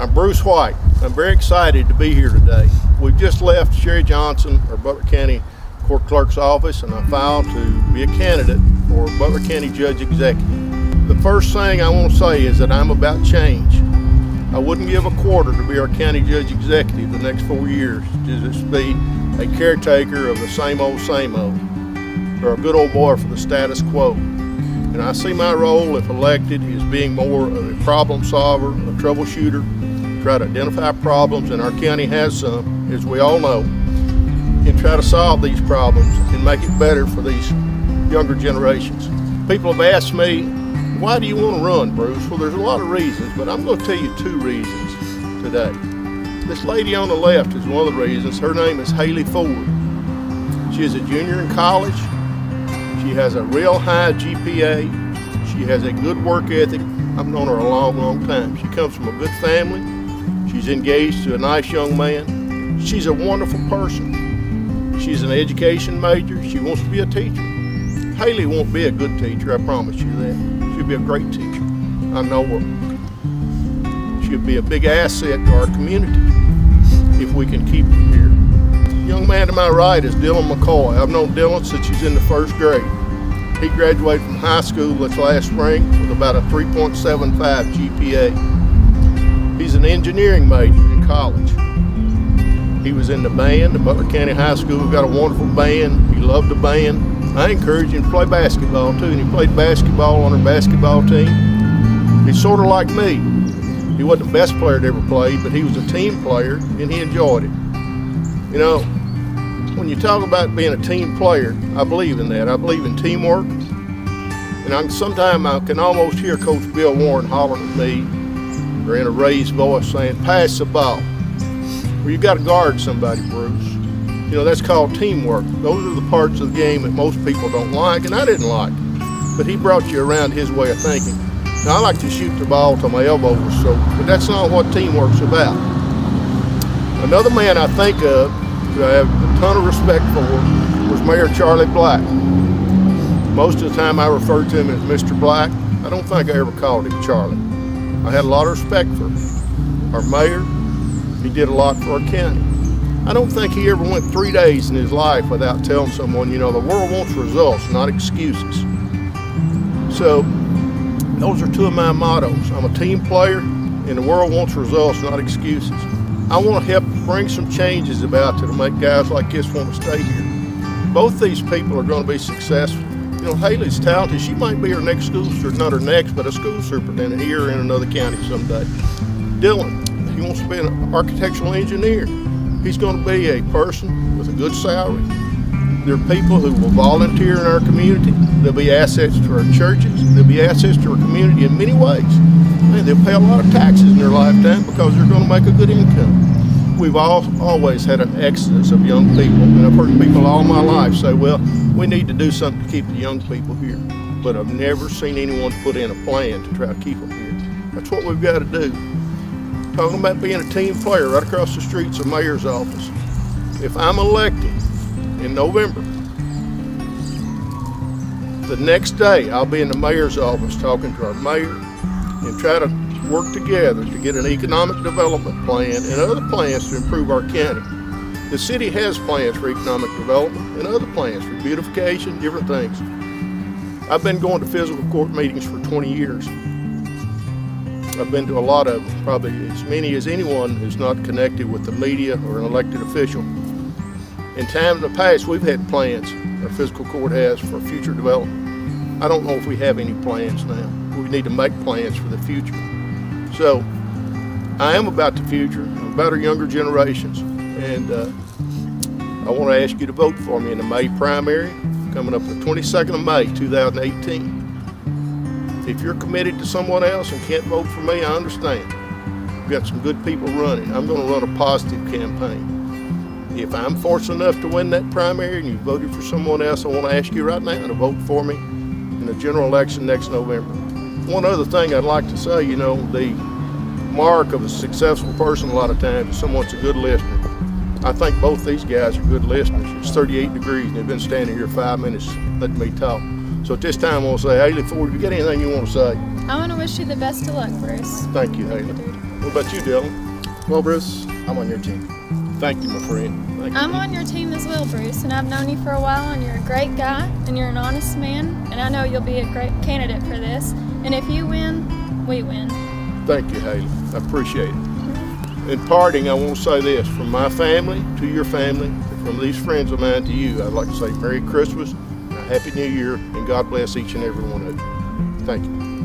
I'm Bruce White. I'm very excited to be here today. We've just left Sherry Johnson, our Butler County Court Clerk's office, and I filed to be a candidate for Butler County Judge Executive. The first thing I want to say is that I'm about change. I wouldn't give a quarter to be our County Judge Executive the next 4 years to just be a caretaker of the same old, or a good old boy for the status quo. And I see my role, if elected, as being more of a problem solver, a troubleshooter, try to identify problems, and our county has some, as we all know, and try to solve these problems and make it better for these younger generations. People have asked me, why do you want to run, Bruce? Well, there's a lot of reasons, but I'm going to tell you 2 reasons today. This lady on the left is one of the reasons. Her name is Haley Ford. She is a junior in college. She has a real high GPA. She has a good work ethic. I've known her a long, long time. She comes from a good family. She's engaged to a nice young man. She's a wonderful person. She's an education major. She wants to be a teacher. Haley won't be a good teacher, I promise you that. She'll be a great teacher. I know her. She'll be a big asset to our community if we can keep her here. The young man to my right is Dylan McCoy. I've known Dylan since he's in the 1st grade. He graduated from high school this last spring with about a 3.75 GPA. He's an engineering major in college. He was in the band. The Butler County High School got a wonderful band. He loved the band. I encouraged him to play basketball too, and he played basketball on our basketball team. He's sort of like me. He wasn't the best player to ever play, but he was a team player, and he enjoyed it. You know, when you talk about being a team player, I believe in that. I believe in teamwork. And sometimes I can almost hear Coach Bill Warren hollering at me, or in a raised voice saying, pass the ball. Well, you got to guard somebody, Bruce. You know, that's called teamwork. Those are the parts of the game that most people don't like, and I didn't like. But he brought you around his way of thinking. Now, I like to shoot the ball till my elbow was sore, but that's not what teamwork's about. Another man I think of, who I have a ton of respect for, was Mayor Charlie Black. Most of the time I referred to him as Mr. Black. I don't think I ever called him Charlie. I had a lot of respect for him. Our mayor, he did a lot for our county. I don't think he ever went 3 days in his life without telling someone, you know, the world wants results, not excuses. So those are 2 of my mottos. I'm a team player, and the world wants results, not excuses. I want to help bring some changes about to make guys like this want to stay here. Both these people are going to be successful. You know, Haley's talented. She might be our next school, not her next, but a school superintendent here in another county someday. Dylan, he wants to be an architectural engineer. He's going to be a person with a good salary. There are people who will volunteer in our community. They'll be assets to our churches. They'll be assets to our community in many ways. And they'll pay a lot of taxes in their lifetime because they're going to make a good income. We've always had an exodus of young people, and I've heard people all my life say, well, we need to do something to keep the young people here. But I've never seen anyone put in a plan to try to keep them here. That's what we've got to do. Talking about being a team player, right across the street's the mayor's office. If I'm elected in November, the next day I'll be in the mayor's office talking to our mayor and try to work together to get an economic development plan and other plans to improve our county. The city has plans for economic development and other plans for beautification, different things. I've been going to physical court meetings for 20 years. I've been to a lot of them, probably as many as anyone who's not connected with the media or an elected official. In times of the past, we've had plans, our physical court has, for future development. I don't know if we have any plans now. We need to make plans for the future. So, I am about the future, I'm about our younger generations, and I want to ask you to vote for me in the May primary, coming up the 22nd of May, 2018. If you're committed to someone else and can't vote for me, I understand. We've got some good people running. I'm going to run a positive campaign. If I'm fortunate enough to win that primary and you voted for someone else, I want to ask you right now to vote for me in the general election next November. One other thing I'd like to say, you know, the mark of a successful person a lot of times is someone's a good listener. I think both these guys are good listeners. It's 38 degrees and they've been standing here 5 minutes letting me talk. So at this time, I want to say, Haley Ford, if you got anything you want to say? I want to wish you the best of luck, Bruce. Thank you, Haley. What about you, Dylan? Well, Bruce, I'm on your team. Thank you, my friend. Thank you. I'm on your team as well, Bruce, and I've known you for a while, and you're a great guy, and you're an honest man, and I know you'll be a great candidate for this. And if you win, we win. Thank you, Haley. I appreciate it. In parting, I want to say this. From my family to your family, and from these friends of mine to you, I'd like to say Merry Christmas, and a Happy New Year, and God bless each and every one of you. Thank you.